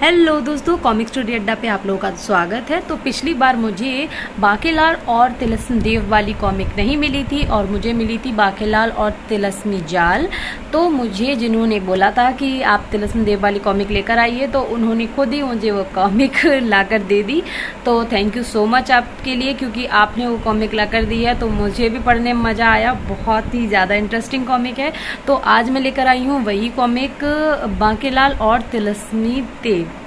Hello दोस्तों, comic story अड्डा पे आप लोगों का स्वागत है। तो पिछली बार मुझे बाकेलाल और तिलस्म देव वाली कॉमिक नहीं मिली थी और मुझे मिली थी बाकेलाल और तिलस्मी जाल। तो मुझे जिन्होंने बोला था कि आप तिलस्म देव वाली कॉमिक लेकर आइए, तो उन्होंने खुद ही मुझे वो कॉमिक लाकर दे दी। तो थैंक यू सो मच आपके लिए, क्योंकि आपने वो कॉमिक लाकर दी है तो मुझे भी पढ़ने में मज़ा आया। बहुत ही ज़्यादा इंटरेस्टिंग कॉमिक है। तो आज मैं लेकर आई हूँ वही कॉमिक, बाकेलाल और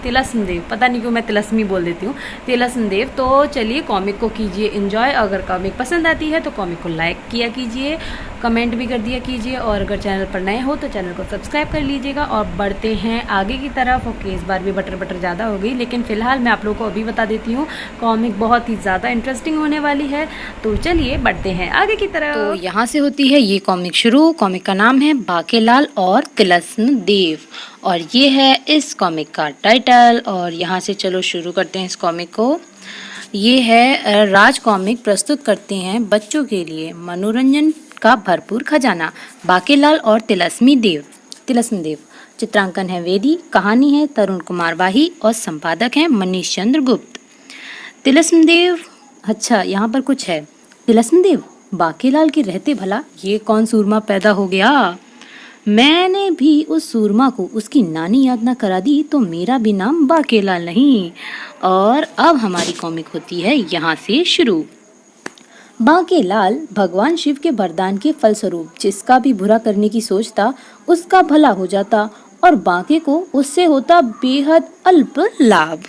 तिलस्म देव, पता नहीं क्यों मैं तिलस्मी बोल देती हूँ, तिलस्म देव। तो चलिए कॉमिक को कीजिए एंजॉय। अगर कॉमिक पसंद आती है तो कॉमिक को लाइक किया कीजिए, कमेंट भी कर दिया कीजिए, और अगर चैनल पर नए हो तो चैनल को सब्सक्राइब कर लीजिएगा। और बढ़ते हैं आगे की तरफ। ओके, इस बार भी बटर ज़्यादा हो गई, लेकिन फिलहाल मैं आप लोगों को अभी बता देती हूँ कॉमिक बहुत ही ज़्यादा इंटरेस्टिंग होने वाली है। तो चलिए बढ़ते हैं आगे की तरफ। तो यहाँ से होती है ये कॉमिक शुरू। कॉमिक का नाम है बाकेलाल और तिलस्म देव, और ये है इस कॉमिक का टाइटल। और यहाँ से चलो शुरू करते हैं इस कॉमिक को। ये है राज कॉमिक प्रस्तुत करते हैं बच्चों के लिए मनोरंजन का भरपूर खजाना, बाकेलाल और तिलस्म देव। चित्रांकन है वेदी, कहानी है तरुण कुमार वाही और संपादक हैं मनीष चंद्र गुप्त। तिलस्म देव, अच्छा यहाँ पर कुछ है। तिलस्म देव, बाकेलाल के रहते भला ये कौन सूरमा पैदा हो गया। मैंने भी उस सूरमा को उसकी नानी याद न करा दी तो मेरा भी नाम बाकेलाल नहीं। और अब हमारी कॉमिक होती है यहाँ से शुरू। बाकेलाल भगवान शिव के वरदान के फलस्वरूप जिसका भी बुरा करने की सोचता उसका भला हो जाता, और बाके को उससे होता बेहद अल्प लाभ।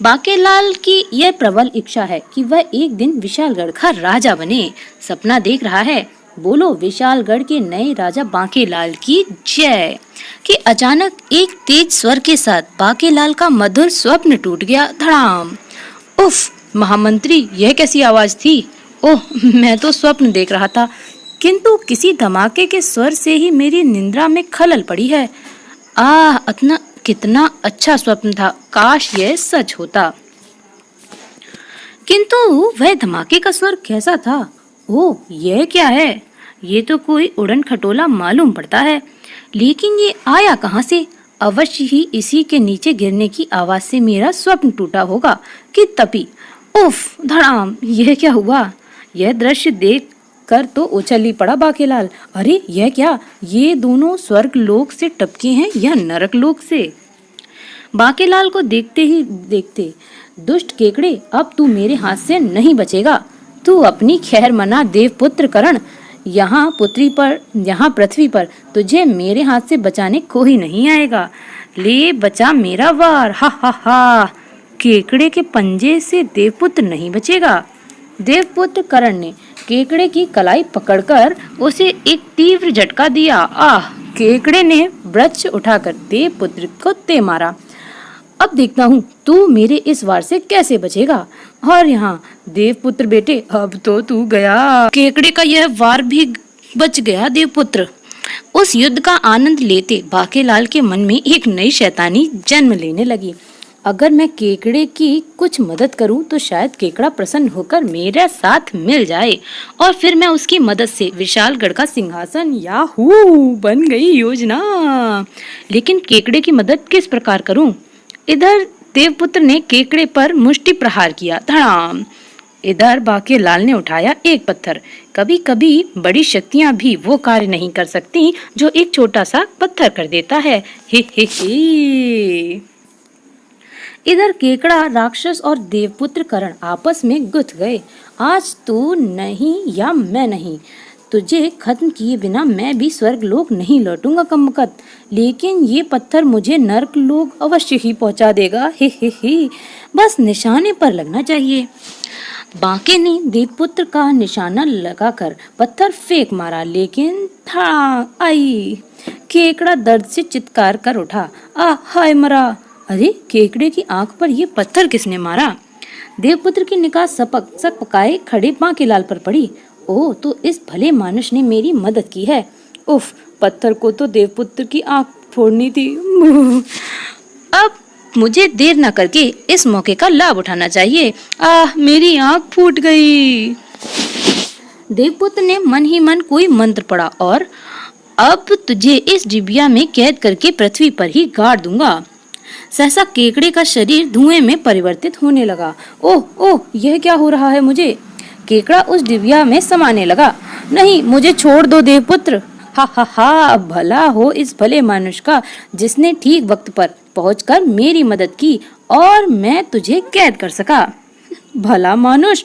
बाकेलाल की यह प्रबल इच्छा है कि वह एक दिन विशालगढ़ का राजा बने। सपना देख रहा है, बोलो विशालगढ़ के नए राजा बाकेलाल की जय। कि अचानक एक तेज स्वर के साथ बाकेलाल का मधुर स्वप्न टूट गया। धड़ाम। उफ, महामंत्री, यह कैसी आवाज थी। ओह, मैं तो स्वप्न देख रहा था, किंतु किसी धमाके के स्वर से ही मेरी निंद्रा में खलल पड़ी है। कितना अच्छा स्वप्न था, काश यह सच होता। किंतु वह धमाके का स्वर कैसा था। ओह, यह क्या है। ये तो कोई उड़न खटोला मालूम पड़ता है, लेकिन ये आया कहाँ से। अवश्य ही इसी के नीचे गिरने की आवाज से मेरा स्वप्न टूटा होगा। कि तपी। उफ, धड़ाम, यह क्या हुआ। यह दृश्य देख कर तो उछल ही पड़ा बाकेलाल। अरे यह क्या, ये दोनों स्वर्ग लोक से टपके हैं या नरक लोक से। बाकेलाल को देखते ही देखते, दुष्ट केकड़े, अब तू मेरे हाथ से नहीं बचेगा। तू अपनी खैर मना देवपुत्र करण। यहाँ पृथ्वी पर तुझे मेरे हाथ से बचाने कोई नहीं आएगा। ले बचा मेरा वार। हा हा हा। केकड़े के पंजे से देवपुत्र नहीं बचेगा। देवपुत्र करण ने केकड़े की कलाई पकड़कर उसे एक तीव्र झटका दिया। केकड़े ने वृक्ष उठाकर देवपुत्र को दे मारा। अब देखता हूँ तू मेरे इस वार से कैसे बचेगा। और यहाँ देवपुत्र बेटे, अब तो तू गया। केकड़े का यह वार भी बच गया देवपुत्र। उस युद्ध का आनंद लेते बाकेलाल के मन में एक नई शैतानी जन्म लेने लगी। अगर मैं केकड़े की कुछ मदद करूं तो शायद केकड़ा प्रसन्न होकर मेरे साथ मिल जाए, और फिर मैं उसकी मदद से विशालगढ़ का सिंहासन, याहू, बन गई योजना। लेकिन केकड़े की मदद किस प्रकार करूं। इधर देवपुत्र ने केकड़े पर मुष्टि प्रहार किया। धड़ाम। इधर बाकेलाल ने उठाया एक पत्थर। कभी कभी बड़ी शक्तियां भी वो कार्य नहीं कर सकती जो एक छोटा सा पत्थर कर देता है। हे। इधर केकड़ा राक्षस और देवपुत्र करण आपस में गुथ गए। आज तू नहीं या मैं नहीं, तुझे खत्म किए बिना मैं भी स्वर्ग लोक नहीं लौटूंगा कमबख्त। लेकिन ये पत्थर मुझे नरक लोक अवश्य ही पहुंचा देगा। हे। बस निशाने पर लगना चाहिए। बाके ने देवपुत्र का निशाना लगाकर पत्थर फेंक मारा, लेकिन आई। केकड़ा दर्द से चित्कार कर उठा। हाय मरा। अरे, केकड़े की आंख पर ये पत्थर किसने मारा। देवपुत्र की निगाह सक पकाए खड़े बाकेलाल पर पड़ी। ओह, तो इस भले मानुष ने मेरी मदद की है। उफ, पत्थर को तो देवपुत्र की आंख फोड़नी थी। अब मुझे देर न करके इस मौके का लाभ उठाना चाहिए। मेरी आंख फूट गई। देवपुत्र ने मन ही मन कोई मंत्र पढ़ा, और अब तुझे इस डिबिया में कैद करके पृथ्वी पर ही गाड़ दूंगा। सहसा केकड़े का शरीर धुएं में परिवर्तित होने लगा। ओह ओह, यह क्या हो रहा है मुझे? केकड़ा उस डिबिया में समाने लगा। नहीं, मुझे छोड़ दो देवपुत्र। हा हा हा, भला हो इस भले मनुष्य का जिसने ठीक वक्त पर पहुंचकर मेरी मदद की और मैं तुझे कैद कर सका। भला मानुष,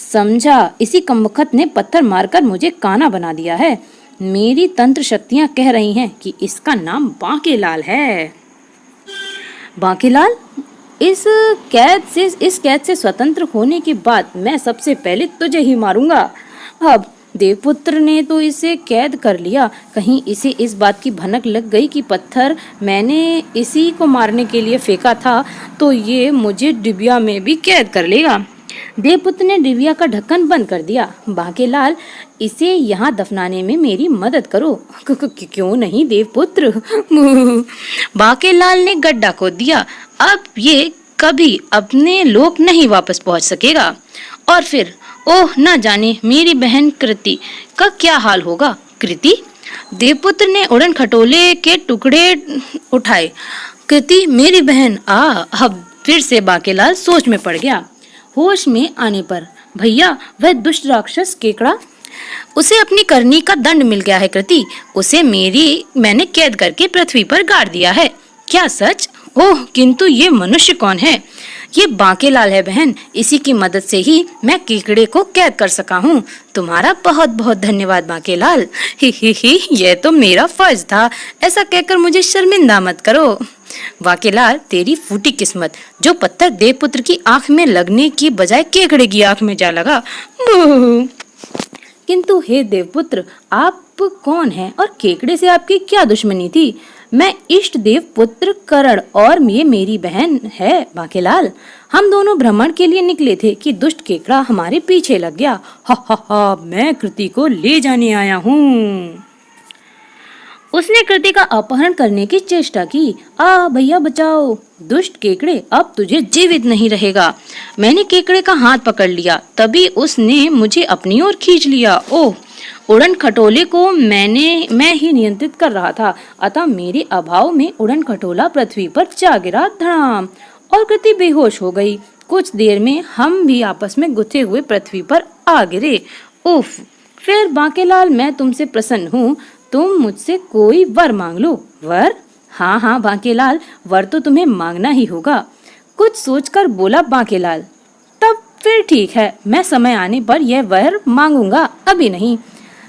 समझा इसी कमबख्त ने पत्थर मारकर मुझे काना बना दिया है। मेरी तंत्र शक्तियां कह रही हैं कि इसका नाम बांकेलाल है। बांकेलाल, इस कैद से स्वतंत्र होने के बाद मैं सबसे पहले तुझे ही मारूंगा। अब देवपुत्र ने तो इसे कैद कर लिया, कहीं इसे इस बात की भनक लग गई कि पत्थर मैंने इसी को मारने के लिए फेंका था, तो ये मुझे डिबिया में भी कैद कर लेगा। देवपुत्र ने डिबिया का ढक्कन बंद कर दिया। बांकेलाल, इसे यहाँ दफनाने में मेरी मदद करो। क्यों नहीं देवपुत्र। बांकेलाल ने गड्ढा खोद दिया। अब ये कभी अपने लोक नहीं वापस पहुंच सकेगा। और फिर ओह, न जाने मेरी बहन कृति का क्या हाल होगा। कृति? देवपुत्र ने उड़न खटोले के टुकड़े उठाए। कृति मेरी बहन। अब फिर से बांकेलाल सोच में पड़ गया। होश में आने पर, भैया वह दुष्ट राक्षस केकड़ा, उसे अपनी करनी का दंड मिल गया है कृति। उसे मैंने कैद करके पृथ्वी पर गाड़ दिया है। क्या सच? ओह, किंतु ये मनुष्य कौन है? ये बांकेलाल है बहन। इसी की मदद से ही मैं केकड़े को कैद कर सका हूँ। तुम्हारा बहुत बहुत धन्यवाद बांकेलाल। ही, यह तो मेरा फर्ज था। ऐसा कहकर मुझे शर्मिंदा मत करो। बांकेलाल, तेरी फूटी किस्मत, जो पत्थर देवपुत्र की आंख में लगने की बजाय केकड़े की आंख में जा लगा। किंतु हे देवपुत्र, आप कौन हैं और केकड़े से आपकी क्या दुश्मनी थी? मैं इष्ट देव पुत्र करण और ये मेरी बहन है बांकेलाल। हम दोनों भ्रमण के लिए निकले थे कि दुष्ट केकड़ा हमारे पीछे लग गया। हा, मैं कृति को ले जाने आया हूँ। उसने कृति का अपहरण करने की चेष्टा की। भैया बचाओ, दुष्ट केकड़े अब तुझे जीवित नहीं रहेगा। मैंने केकड़े का हाथ पकड़ लिया, तभी उसने मुझे अपनी ओर खींच लिया। ओह, उड़न खटोले को मैं ही नियंत्रित कर रहा था, अतः मेरे अभाव में उड़न खटोला पृथ्वी पर जा गिरा धड़ाम, और कृति बेहोश हो गई। कुछ देर में हम भी आपस में गुथे हुए पृथ्वी पर आ गिरे। उफ। फिर बांकेलाल, मैं तुमसे प्रसन्न हूँ, तुम मुझसे कोई वर मांग लो। वर? हाँ बांकेलाल, वर तो तुम्हें मांगना ही होगा। कुछ सोचकर बोला बांकेलाल। तब फिर ठीक है, मैं समय आने पर यह वर मांगूंगा, अभी नहीं।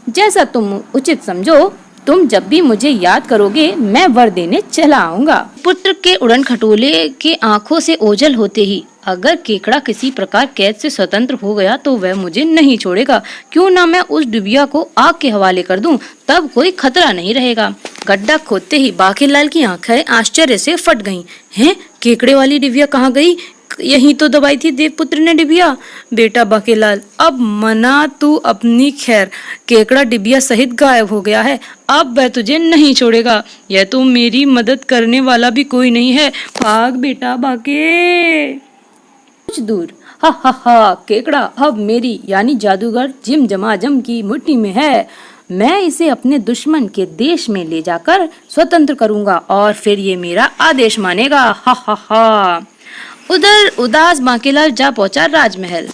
जैसा तुम उचित समझो। तुम जब भी मुझे याद करोगे मैं वर देने चला आऊंगा। पुत्र के उड़न खटोले के आंखों से ओझल होते ही, अगर केकड़ा किसी प्रकार कैद से स्वतंत्र हो गया तो वह मुझे नहीं छोड़ेगा। क्यों ना मैं उस डिबिया को आग के हवाले कर दूं, तब कोई खतरा नहीं रहेगा। गड्ढा खोदते ही बांकेलाल की आंखें आश्चर्य से फट गईं। हैं, केकड़े वाली डिबिया कहाँ गई? यही तो दबाई थी देवपुत्र ने डिबिया। बेटा बांकेलाल, अब मना तू अपनी खैर। केकड़ा डिबिया सहित गायब हो गया है। अब वह तुझे नहीं छोड़ेगा। यह तो मेरी मदद करने वाला भी कोई नहीं है। भाग बेटा बांके। कुछ दूर हा, केकड़ा अब मेरी यानी जादूगर जिम जमाजम की मुट्ठी में है। मैं इसे अपने दुश्मन के देश में ले जाकर स्वतंत्र करूंगा और फिर ये मेरा आदेश मानेगा। हा। उधर उदास बांकेलाल जा पहुंचा राजमहल।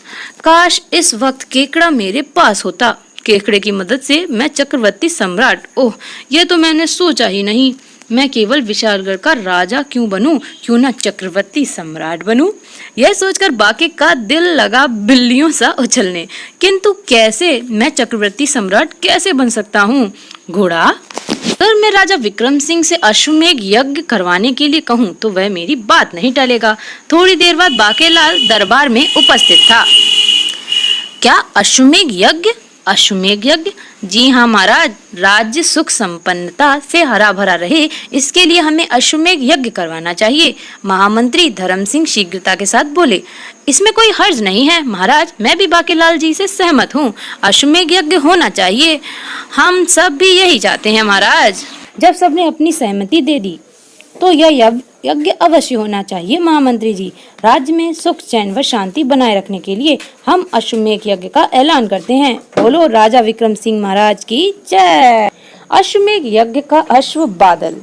काश इस वक्त केकड़ा मेरे पास होता। केकड़े की मदद से मैं चक्रवर्ती सम्राट, ओह यह तो मैंने सोचा ही नहीं। मैं केवल विशालगढ़ का राजा क्यों बनूं, क्यों ना चक्रवर्ती सम्राट बनूं। यह सोचकर बांके का दिल लगा बिल्लियों सा उछलने। किंतु कैसे मैं चक्रवर्ती सम्राट कैसे बन सकता हूँ? घोड़ा, अगर मैं राजा विक्रम सिंह से अश्वमेघ यज्ञ करवाने के लिए कहूँ तो वह मेरी बात नहीं टलेगा। थोड़ी देर बाद बांकेलाल दरबार में उपस्थित था। क्या अश्वमेघ यज्ञ? अश्वमेघ यज्ञ? जी हाँ महाराज, राज्य सुख संपन्नता से हरा भरा रहे, इसके लिए हमें अश्वमेघ यज्ञ करवाना चाहिए। महामंत्री धर्म सिंह शीघ्रता के साथ बोले। इसमें कोई हर्ज नहीं है महाराज, मैं भी बांकेलाल जी से सहमत हूँ। अश्वमेघ यज्ञ होना चाहिए, हम सब भी यही चाहते हैं महाराज। जब सबने अपनी सहमति दे दी तो यह यज्ञ अवश्य होना चाहिए महामंत्री जी। राज्य में सुख चैन व शांति बनाए रखने के लिए हम अश्वमेघ यज्ञ का ऐलान करते हैं। बोलो राजा विक्रम सिंह महाराज की जय। अश्वमेघ यज्ञ का अश्व बादल।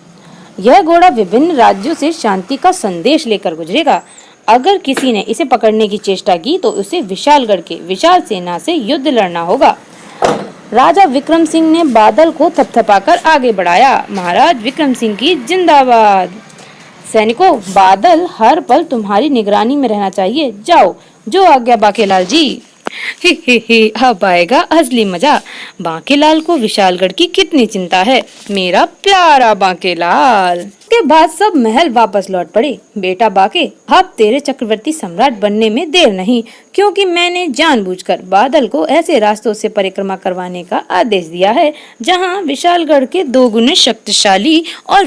यह घोड़ा विभिन्न राज्यों से शांति का संदेश लेकर गुजरेगा। अगर किसी ने इसे पकड़ने की चेष्टा की तो उसे विशालगढ़ के विशाल सेना से युद्ध लड़ना होगा। राजा विक्रम सिंह ने बादल को थपथपाकर आगे बढ़ाया। महाराज विक्रम सिंह की जिंदाबाद। सैनिकों, बादल हर पल तुम्हारी निगरानी में रहना चाहिए। जाओ, जो आज्ञा बांकेलाल जी। ही अब आएगा असली मजा। बांकेलाल को विशालगढ़ की कितनी चिंता है, मेरा प्यारा बांकेलाल। के बाद सब महल वापस लौट पड़े। बेटा बांके, अब तेरे चक्रवर्ती सम्राट बनने में देर नहीं, क्योंकि मैंने जानबूझकर बादल को ऐसे रास्तों से परिक्रमा करवाने का आदेश दिया है जहां विशालगढ़ के 2 गुने शक्तिशाली और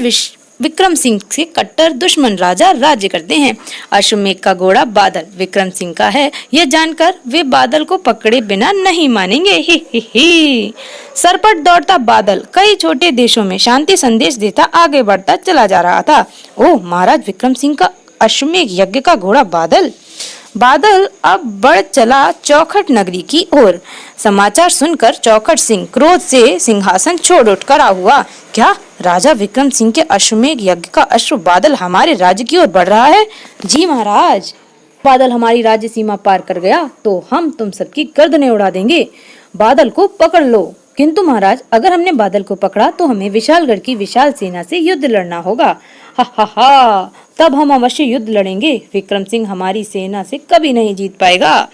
विक्रम सिंह से कट्टर दुश्मन राजा राज्य करते हैं। अश्वमेघ का घोड़ा बादल विक्रम सिंह का है, यह जानकर वे बादल को पकड़े बिना नहीं मानेंगे। ही। सरपट दौड़ता बादल कई छोटे देशों में शांति संदेश देता आगे बढ़ता चला जा रहा था। ओह, महाराज विक्रम सिंह का अश्वमेघ यज्ञ का घोड़ा बादल। बादल अब बढ़ चला चौखट नगरी की ओर। समाचार सुनकर चौखट सिंह क्रोध से सिंहासन छोड़ उठ खड़ा हुआ। क्या राजा विक्रम सिंह के अश्वमेघ यज्ञ का अश्व बादल हमारे राज्य की ओर बढ़ रहा है? जी महाराज, बादल हमारी राज्य सीमा पार कर गया तो हम तुम सबकी गर्दनें उड़ा देंगे। बादल को पकड़ लो। किंतु महाराज, अगर हमने बादल को पकड़ा तो हमें विशालगढ़ की विशाल सेना से युद्ध लड़ना होगा। हा, तब हम अवश्य युद्ध लड़ेंगे। विक्रम सिंह हमारी सेना से कभी नहीं जीत पाएगा।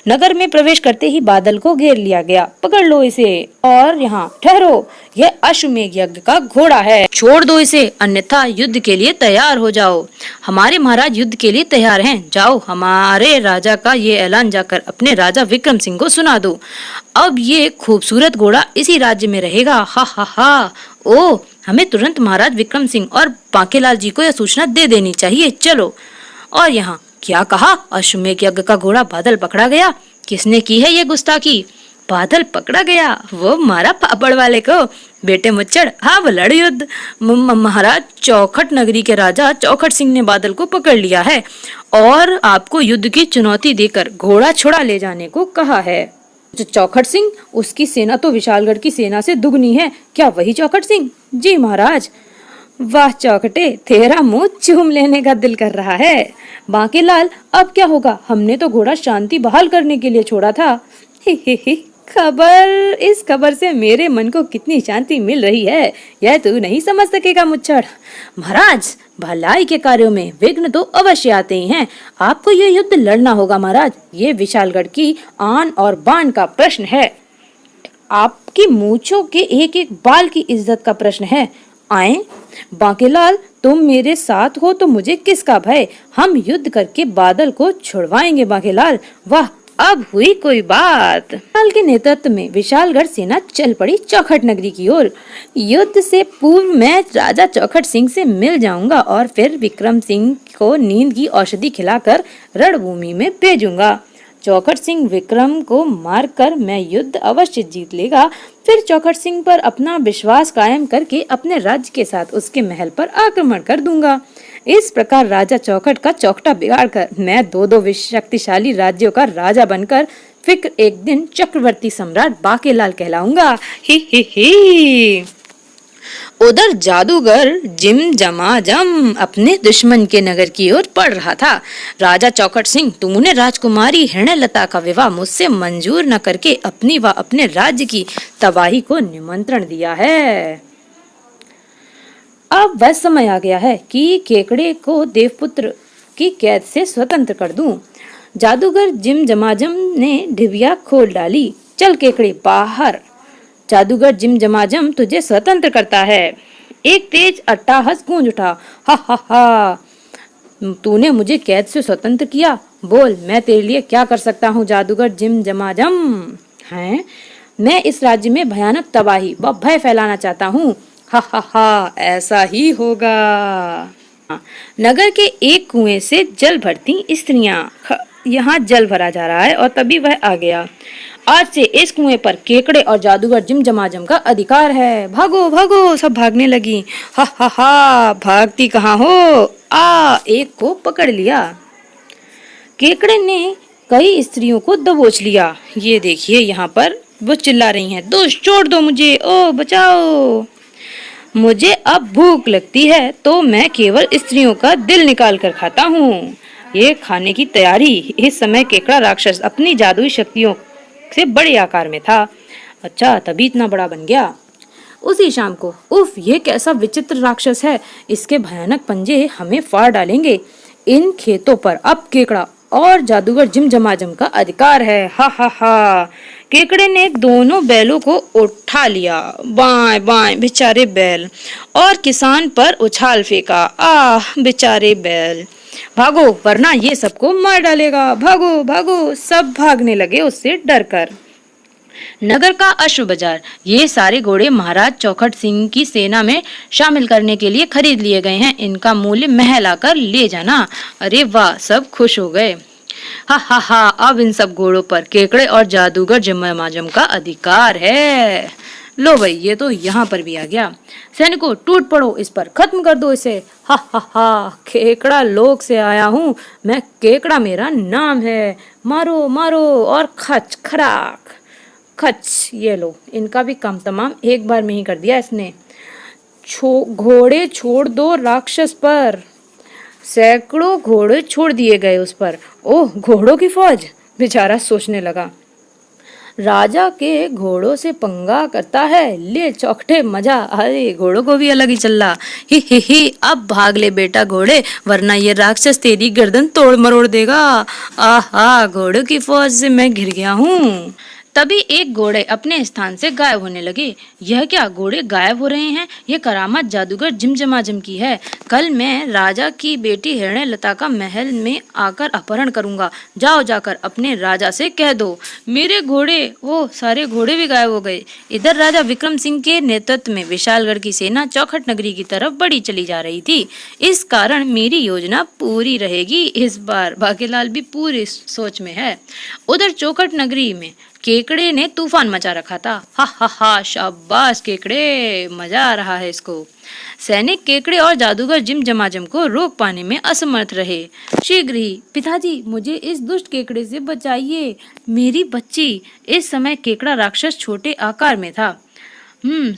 नगर में प्रवेश करते ही बादल को घेर लिया गया। पकड़ लो इसे और यहाँ ठहरो, यह अश्वमेघ यज्ञ का घोड़ा है। छोड़ दो इसे, अन्यथा युद्ध के लिए तैयार हो जाओ। हमारे महाराज युद्ध के लिए तैयार हैं। जाओ, हमारे राजा का ये ऐलान जाकर अपने राजा विक्रम सिंह को सुना दो। अब ये खूबसूरत घोड़ा इसी राज्य में रहेगा। हा। ओ, हमें तुरंत महाराज विक्रम सिंह और बांकेलाल जी को यह सूचना दे देनी चाहिए। चलो। और यहाँ क्या कहा? अश्वमेघ यज्ञ का घोड़ा बादल पकड़ा गया। किसने की है ये गुस्ताखी? बादल पकड़ा गया, वो मारा पापड़ वाले को। बेटे मुच्चड़, हाँ वो लड़ युद्ध। महाराज, चौखट नगरी के राजा चौखट सिंह ने बादल को पकड़ लिया है और आपको युद्ध की चुनौती देकर घोड़ा छुड़ा ले जाने को कहा है। चौखट सिंह? उसकी सेना तो विशालगढ़ की सेना से दुगनी है। क्या वही चौखट सिंह? जी महाराज। वाह चौखटे, तेरा मुंह चूम लेने का दिल कर रहा है। बांकेलाल, अब क्या होगा? हमने तो घोड़ा शांति बहाल करने के लिए छोड़ा था। ही। इस खबर से मेरे मन को कितनी शांति मिल रही है, यह तू नहीं समझ सकेगा मुच्छड़। महाराज, भलाई के कार्यों में विघ्न तो अवश्य आते ही हैं। आपको यह युद्ध लड़ना होगा महाराज। ये विशालगढ़ की आन और बान का प्रश्न है। आपकी मूंछों के एक एक बाल की इज्जत का प्रश्न है। आए बांकेलाल, तुम मेरे साथ हो तो मुझे किसका भय? हम युद्ध करके बादल को छुड़वाएंगे बांकेलाल। वाह, अब हुई कोई बात। बादल के नेतृत्व में विशालगढ़ सेना चल पड़ी चौखट नगरी की ओर। युद्ध से पूर्व मैं राजा चौखट सिंह से मिल जाऊंगा और फिर विक्रम सिंह को नींद की औषधि खिलाकर रणभूमि में भेजूंगा। चौखट सिंह विक्रम को मारकर मैं युद्ध अवश्य जीत लेगा। फिर चौखट सिंह पर अपना विश्वास कायम करके अपने राज्य के साथ उसके महल पर आक्रमण कर दूंगा। इस प्रकार राजा चौखट का चौखटा बिगाड़कर मैं 2 शक्तिशाली राज्यों का राजा बनकर फिर एक दिन चक्रवर्ती सम्राट बांकेलाल कहलाऊंगा। ही। उधर जादूगर जिम जमाजम अपने दुश्मन के नगर की ओर बढ़ रहा था। राजा चौखट सिंह, तुमने राजकुमारी हिरणलता का विवाह मुझसे मंजूर न करके अपनी व अपने राज्य की तबाही को निमंत्रण दिया है। अब वह समय आ गया है कि केकड़े को देवपुत्र की कैद से स्वतंत्र कर दूं। जादूगर जिम जमाजम ने डिबिया खोल डाली। चल केकड़े बाहर, जादूगर जिम जमाजम तुझे स्वतंत्र करता है। एक तेज अट्टहास गूंज उठा। हा। तूने मुझे कैद से स्वतंत्र किया, बोल मैं तेरे लिए क्या कर सकता हूँ जादूगर जिम जमाजम? हैं? मैं इस राज्य में भयानक तबाही व भय फैलाना चाहता हूँ। हा, ऐसा ही होगा। नगर के एक कुएं से जल भरती स्त्रियां। यहाँ जल भरा जा रहा है और तभी वह आ गया। आज से इस कुएं पर केकड़े और जादूगर जिम जमाजम का अधिकार है। भागो भागो, सब भागने लगी। हा, भागती कहाँ हो? एक को पकड़ लिया। केकड़े ने कई स्त्रियों को दबोच लिया। ये देखिए यहाँ पर वो चिल्ला रही हैं, दोस्त छोड़ दो मुझे, ओ बचाओ। मुझे अब भूख लगती है तो मैं केवल स्त्रियों का दिल निकाल कर खाता हूँ। ये खाने की तैयारी। इस समय केकड़ा राक्षस अपनी जादुई शक्तियों से बड़े आकार में था। अच्छा, तभी इतना बड़ा बन गया। उसी शाम को, उफ, ये कैसा विचित्र राक्षस है। इसके भयानक पंजे हमें फाड़ डालेंगे। इन खेतों पर अब केकड़ा और जादूगर जिमजमाजम का अधिकार है। हा हा हा। केकड़े ने दोनों बैलों को उठा लिया, बाएं बाएं बेचारे बैल, और किसान पर उछाल फेंका। आह बेचारे बैल, भागो वरना ये सबको मार डालेगा। भागो भागो। सब भागने लगे उससे डरकर। नगर का अश्व बाजार। ये सारे घोड़े महाराज चौखट सिंह की सेना में शामिल करने के लिए खरीद लिए गए हैं। इनका मूल्य महल आकर ले जाना। अरे वाह, सब खुश हो गए। हा हा हा। अब इन सब घोड़ों पर केकड़े और जादूगर जिममाजम का अधिकार है। लो भाई, ये तो यहाँ पर भी आ गया। सैनिकों, टूट पड़ो इस पर, खत्म कर दो इसे। हा हा हा। केकड़ा लोक से आया हूँ मैं, केकड़ा मेरा नाम है। मारो मारो और खच खराक खच। ये लो, इनका भी काम तमाम एक बार में ही कर दिया इसने। घोड़े छोड़ दो राक्षस पर। सैकड़ों घोड़े छोड़ दिए गए उस पर। ओह, घोड़ों की फौज। बेचारा सोचने लगा, राजा के घोड़ों से पंगा करता है। ले चौखटे मजा। अरे, घोड़ों को भी अलग ही चल रहा। ही। अब भाग ले बेटा घोड़े, वरना ये राक्षस तेरी गर्दन तोड़ मरोड़ देगा। आहा, घोड़ों की फौज से मैं घिर गया हूँ। तभी एक घोड़े अपने स्थान से गायब होने लगे। यह क्या, घोड़े गायब हो रहे हैं? यह करामात जादूगर जिमजमाजम की है। कल मैं राजा की बेटी हिरण्यलता का महल में आकर अपहरण करूंगा। जाओ, जाकर अपने राजा से कह दो मेरे घोड़े। ओ, सारे घोड़े भी गायब हो गए। इधर राजा विक्रम सिंह के नेतृत्व में विशालगढ़ की सेना चौखट नगरी की तरफ बढ़ी चली जा रही थी। इस कारण मेरी योजना पूरी रहेगी इस बार। बाकेलाल भी पूरी सोच में है। उधर चौखट नगरी में केकड़े ने तूफान मचा रखा था। हा हा हा। शाबाश केकड़े, मजा आ रहा है इसको। सैनिक केकड़े और जादूगर जिमजमाजम को रोक पाने में असमर्थ रहे। शीघ्र ही, पिताजी मुझे इस दुष्ट केकड़े से बचाइए, मेरी बच्ची। इस समय केकड़ा राक्षस छोटे आकार में था।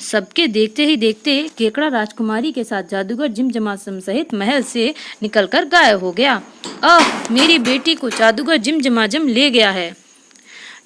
सबके देखते ही देखते केकड़ा राजकुमारी के साथ जादूगर जिमजमाजम सहित महल से निकलकर गायब हो गया। मेरी बेटी को जादूगर जिमजमाजम ले गया है।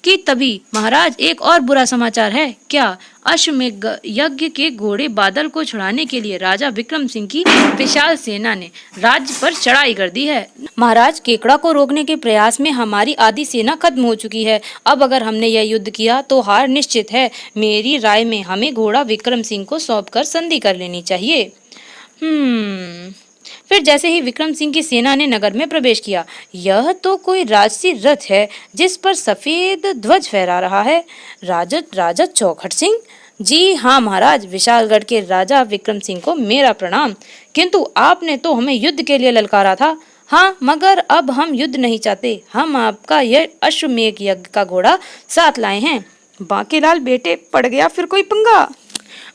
कि तभी महाराज, एक और बुरा समाचार है। क्या? अश्वमेध यज्ञ के घोड़े बादल को छुड़ाने के लिए राजा विक्रम सिंह की विशाल सेना ने राज्य पर चढ़ाई कर दी है। महाराज, केकड़ा को रोकने के प्रयास में हमारी आधी सेना खत्म हो चुकी है। अब अगर हमने यह युद्ध किया तो हार निश्चित है। मेरी राय में हमें घोड़ा विक्रम सिंह को सौंपकर संधि कर लेनी चाहिए। फिर जैसे ही विक्रम सिंह की सेना ने नगर में प्रवेश किया, यह तो कोई राजसी रथ है जिस पर सफेद ध्वज फहरा रहा है। राजा चौखट सिंह? जी हाँ महाराज, विशालगढ़ के राजा विक्रम सिंह को मेरा प्रणाम। किंतु आपने तो हमें युद्ध के लिए ललकारा था। हाँ, मगर अब हम युद्ध नहीं चाहते। हम आपका यह अश्वमेध यज्ञ का घोड़ा साथ लाए हैं। बांकेलाल बेटे, पड़ गया फिर कोई पंगा।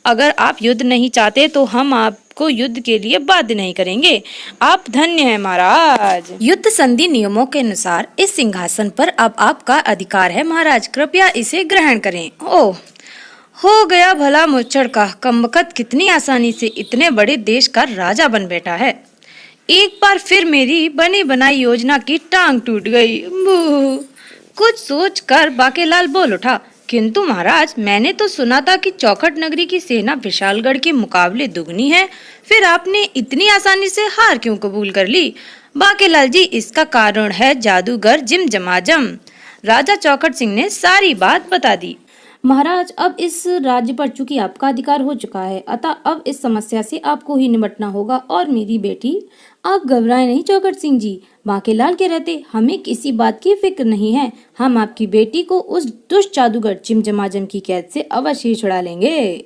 अगर आप युद्ध नहीं चाहते तो हम आपको युद्ध के लिए बाध्य नहीं करेंगे। आप धन्य हैं महाराज। युद्ध संधि नियमों के अनुसार इस सिंहासन पर अब आपका अधिकार है महाराज, कृपया इसे ग्रहण करें। ओह, हो गया भला मुच्चड़ का। कमबख्त कितनी आसानी से इतने बड़े देश का राजा बन बैठा है। एक बार फिर मेरी बनी बनाई योजना की टांग टूट गई। कुछ सोच कर बाकेलाल बोल उठा, किंतु महाराज, मैंने तो सुना था कि चौखट नगरी की सेना विशालगढ़ के मुकाबले दुगनी है। फिर आपने इतनी आसानी से हार क्यों कबूल कर ली? बाकेलाल जी, इसका कारण है जादूगर जिमजमाजम। राजा चौखट सिंह ने सारी बात बता दी। महाराज, अब इस राज्य पर चूंकि आपका अधिकार हो चुका है, अतः अब इस समस्या से आपको ही निपटना होगा। और मेरी बेटी, आप घबराएं नहीं चौखट सिंह जी। बाकेलाल के रहते हमें किसी बात की फिक्र नहीं है। हम आपकी बेटी को उस दुष्ट जादूगर जिमजमाजम की कैद से अवश्य ही छुड़ा लेंगे।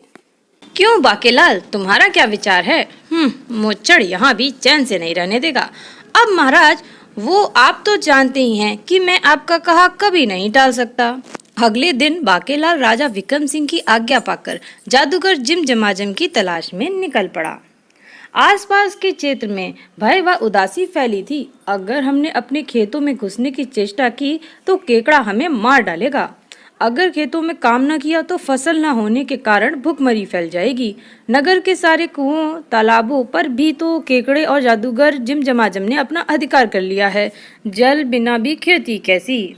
क्यों बाकेलाल, तुम्हारा क्या विचार है? मुच्चड़ यहाँ भी चैन से नहीं रहने देगा। अब महाराज, वो आप तो जानते ही हैं कि मैं आपका कहा कभी नहीं टाल सकता। अगले दिन बाकेलाल राजा विक्रम सिंह की आज्ञा पाकर जादूगर जिमजमाजम की तलाश में निकल पड़ा। आसपास के क्षेत्र में भय व उदासी फैली थी। अगर हमने अपने खेतों में घुसने की चेष्टा की तो केकड़ा हमें मार डालेगा। अगर खेतों में काम न किया तो फसल न होने के कारण भुखमरी फैल जाएगी। नगर के सारे कुओं तालाबों पर भी तो केकड़े और जादूगर जिम जमाजम ने अपना अधिकार कर लिया है। जल बिना भी खेती कैसी,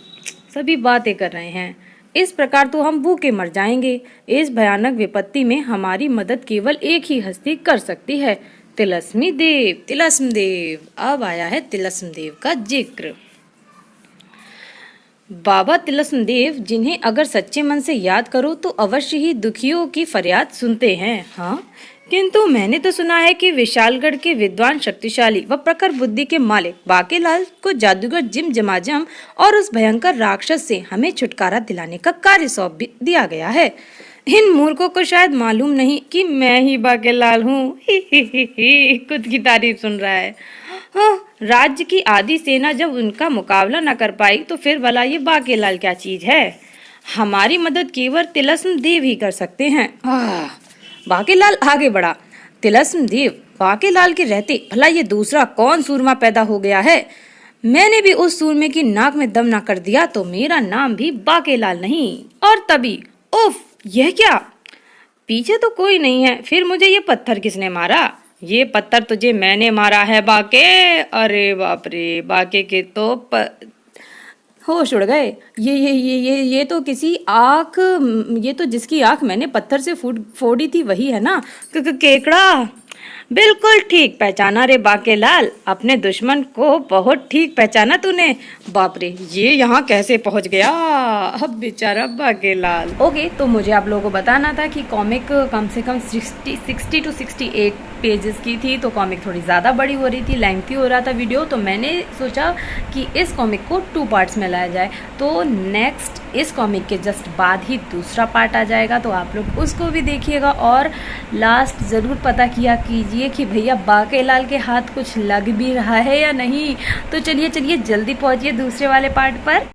सभी बातें कर रहे हैं। इस प्रकार तो हम भूखे मर जाएंगे। इस भयानक विपत्ति में हमारी मदद केवल एक ही हस्ती कर सकती है, तिलस्मी देव। तिलस्म देव, अब आया है तिलस्म देव का जिक्र। बाबा तिलस्म देव, जिन्हें अगर सच्चे मन से याद करो तो अवश्य ही दुखियों की फरियाद सुनते हैं। हाँ, किंतु मैंने तो सुना है कि विशालगढ़ के विद्वान, शक्तिशाली व प्रखर बुद्धि के मालिक बाकेलाल को जादूगर जिम जमाजम और उस भयंकर राक्षस से हमें छुटकारा दिलाने का कार्य सौंप दिया गया है। इन मूर्खों को शायद मालूम नहीं कि मैं ही बाकेलाल हूँ। खुद की तारीफ सुन रहा है। हाँ, राज्य की आधी सेना जब उनका मुकाबला न कर पाई तो फिर भला ये बाकेलाल क्या चीज है। हमारी मदद केवल तिलस्म देव ही कर सकते हैं। बाकेलाल आगे बढ़ा। तिलस्म देव, बाकेलाल के रहते भला ये दूसरा कौन सूरमा पैदा हो गया है। मैंने भी उस सूरमे की नाक में दम ना कर दिया तो मेरा नाम भी बाकेलाल नहीं। और तभी उफ, यह क्या, पीछे तो कोई नहीं है। फिर मुझे ये पत्थर किसने मारा। ये पत्थर तुझे मैंने मारा है बाके। अरे बाप रे, बाके के तो होश उड़ गए। ये तो किसी आँख, ये तो जिसकी आँख मैंने पत्थर से फोड़ी थी वही है ना, केकड़ा। बिल्कुल ठीक पहचाना रे बाकेलाल, अपने दुश्मन को बहुत ठीक पहचाना तूने। बाप रे, ये यहाँ कैसे पहुँच गया। अब बेचारा बाकेलाल। ओके, तो मुझे आप लोगों को बताना था कि कॉमिक कम से कम 60 to 68 पेजेस की थी, तो कॉमिक थोड़ी ज़्यादा बड़ी हो रही थी, लेंथी हो रहा था वीडियो। तो मैंने सोचा कि इस कॉमिक को 2 पार्ट्स में लाया जाए। तो नेक्स्ट इस कॉमिक के जस्ट बाद ही दूसरा पार्ट आ जाएगा, तो आप लोग उसको भी देखिएगा। और लास्ट ज़रूर पता किया कीजिए कि भैया बाकेलाल के हाथ कुछ लग भी रहा है या नहीं। तो चलिए जल्दी पहुंचिए दूसरे वाले पार्ट पर।